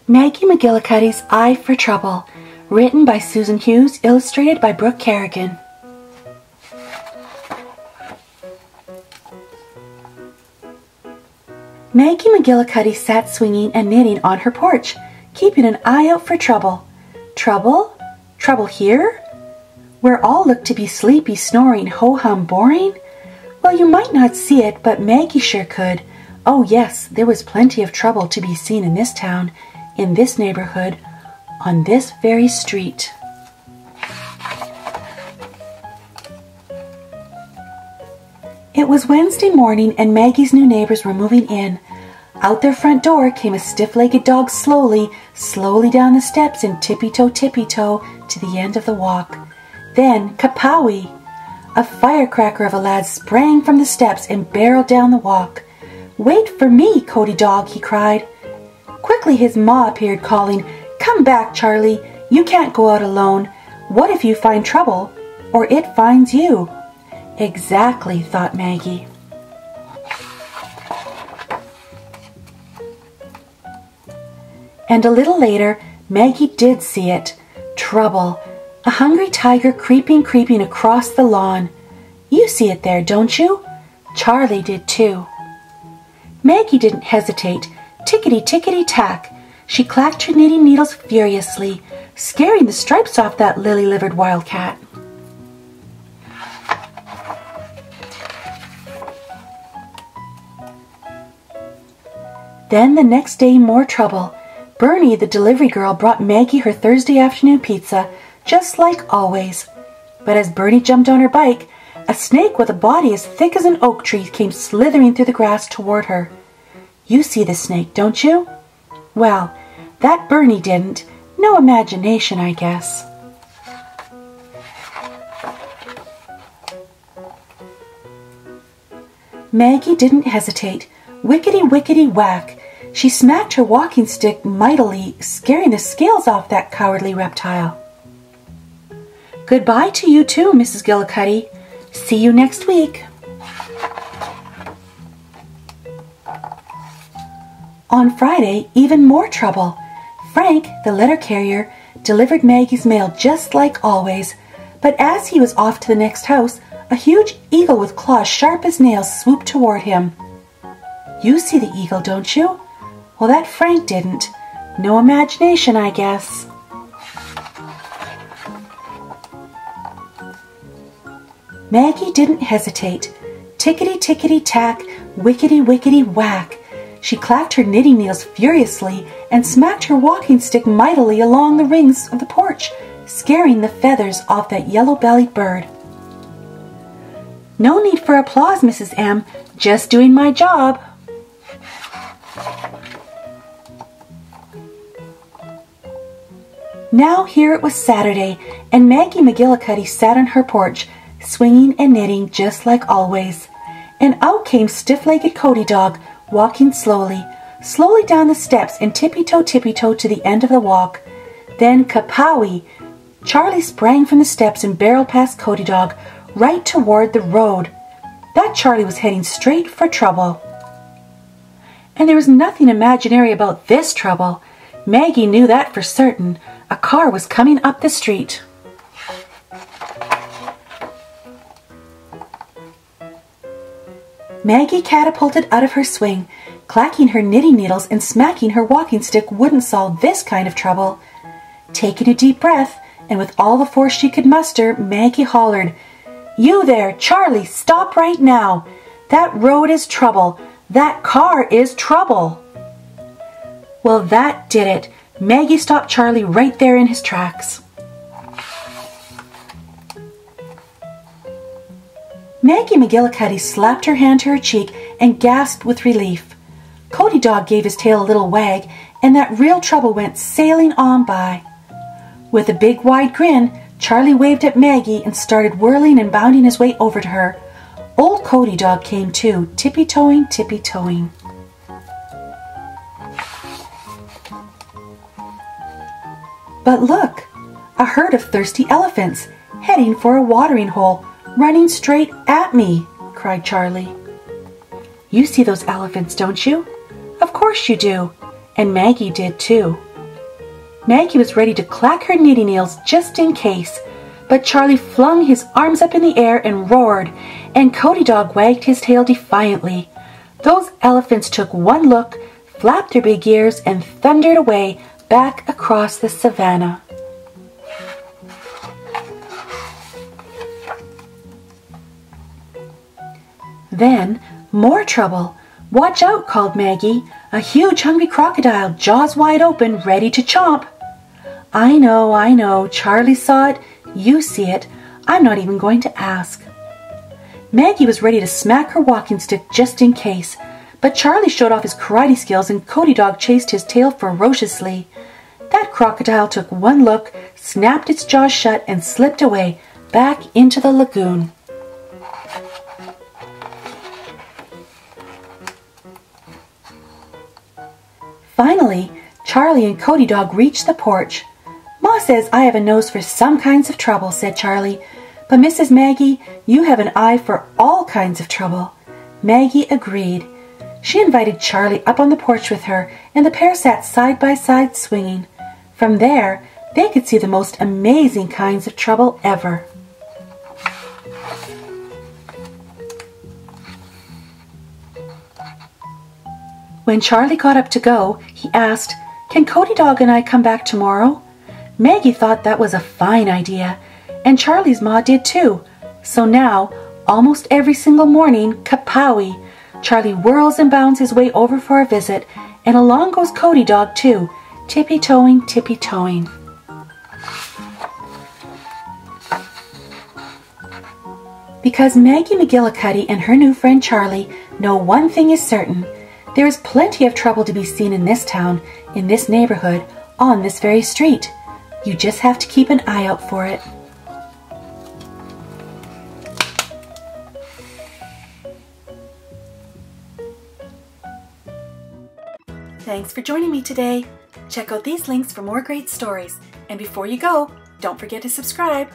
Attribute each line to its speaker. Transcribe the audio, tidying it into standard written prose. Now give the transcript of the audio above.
Speaker 1: Maggie McGillicudy's Eye for Trouble, written by Susan Hughes, illustrated by Brooke Carrigan. Maggie McGillicuddy sat swinging and knitting on her porch, keeping an eye out for trouble. Trouble? Trouble here? Where all looked to be sleepy, snoring, ho-hum, boring? Well, you might not see it, but Maggie sure could. Oh yes, there was plenty of trouble to be seen in this town, in this neighborhood, on this very street. It was Wednesday morning and Maggie's new neighbors were moving in. Out their front door came a stiff-legged dog slowly down the steps and tippy-toe to the end of the walk. Then, kapowie! A firecracker of a lad sprang from the steps and barreled down the walk. "Wait for me, Cody Dog," he cried. Quickly his ma appeared calling, "Come back, Charlie. You can't go out alone. What if you find trouble, or it finds you?" Exactly, thought Maggie. And a little later, Maggie did see it. Trouble. A hungry tiger creeping across the lawn. You see it there, don't you? Charlie did too. Maggie didn't hesitate. Tickety-tickety-tack. She clacked her knitting needles furiously, scaring the stripes off that lily-livered wildcat. Then the next day, more trouble. Bernie, the delivery girl, brought Maggie her Thursday afternoon pizza, just like always. But as Bernie jumped on her bike, a snake with a body as thick as an oak tree came slithering through the grass toward her. You see the snake, don't you? Well, that Bernie didn't. No imagination, I guess. Maggie didn't hesitate. Wickety-wickety-whack. She smacked her walking stick mightily, scaring the scales off that cowardly reptile. Goodbye to you too, Mrs. Gillicuddy. See you next week. On Friday, even more trouble. Frank, the letter carrier, delivered Maggie's mail just like always, but as he was off to the next house, a huge eagle with claws sharp as nails swooped toward him. You see the eagle, don't you? Well, that Frank didn't. No imagination, I guess. Maggie didn't hesitate. Tickety-tickety-tack, wickety-wickety-whack. She clacked her knitting needles furiously and smacked her walking stick mightily along the rings of the porch, scaring the feathers off that yellow-bellied bird. No need for applause, Mrs. M. Just doing my job. Now here it was Saturday, and Maggie McGillicuddy sat on her porch, swinging and knitting just like always. And out came stiff-legged Cody Dog, walking slowly down the steps and tippy-toe to the end of the walk. Then kapowie! Charlie sprang from the steps and barreled past Cody Dog, right toward the road. That Charlie was heading straight for trouble. And there was nothing imaginary about this trouble. Maggie knew that for certain. A car was coming up the street. Maggie catapulted out of her swing. Clacking her knitting needles and smacking her walking stick wouldn't solve this kind of trouble. Taking a deep breath, and with all the force she could muster, Maggie hollered, "You there, Charlie, stop right now. That road is trouble. That car is trouble." Well, that did it. Maggie stopped Charlie right there in his tracks. Maggie McGillicuddy slapped her hand to her cheek and gasped with relief. Cody Dog gave his tail a little wag, and that real trouble went sailing on by. With a big wide grin, Charlie waved at Maggie and started whirling and bounding his way over to her. Old Cody Dog came too, tippy-toeing, tippy-toeing. But look, a herd of thirsty elephants, heading for a watering hole, running straight at me, cried Charlie. You see those elephants, don't you? Of course you do. And Maggie did too. Maggie was ready to clack her knitting needles just in case, but Charlie flung his arms up in the air and roared, and Cody Dog wagged his tail defiantly. Those elephants took one look, flapped their big ears, and thundered away back across the savannah. Then, more trouble. "Watch out," called Maggie. "A huge hungry crocodile, jaws wide open, ready to chomp." I know. Charlie saw it. You see it. I'm not even going to ask." Maggie was ready to smack her walking stick just in case, but Charlie showed off his karate skills and Cody Dog chased his tail ferociously. That crocodile took one look, snapped its jaws shut, and slipped away back into the lagoon. Finally, Charlie and Cody Dog reached the porch. "Ma says I have a nose for some kinds of trouble," said Charlie. "But Mrs. Maggie, you have an eye for all kinds of trouble." Maggie agreed. She invited Charlie up on the porch with her, and the pair sat side by side swinging. From there, they could see the most amazing kinds of trouble ever. When Charlie got up to go, he asked, "Can Cody Dog and I come back tomorrow?" Maggie thought that was a fine idea, and Charlie's ma did too. So now, almost every single morning, kapowie, Charlie whirls and bounds his way over for a visit, and along goes Cody Dog too, tippy-toeing, tippy-toeing. Because Maggie McGillicuddy and her new friend Charlie know one thing is certain: there is plenty of trouble to be seen in this town, in this neighborhood, on this very street. You just have to keep an eye out for it. Thanks for joining me today. Check out these links for more great stories. And before you go, don't forget to subscribe.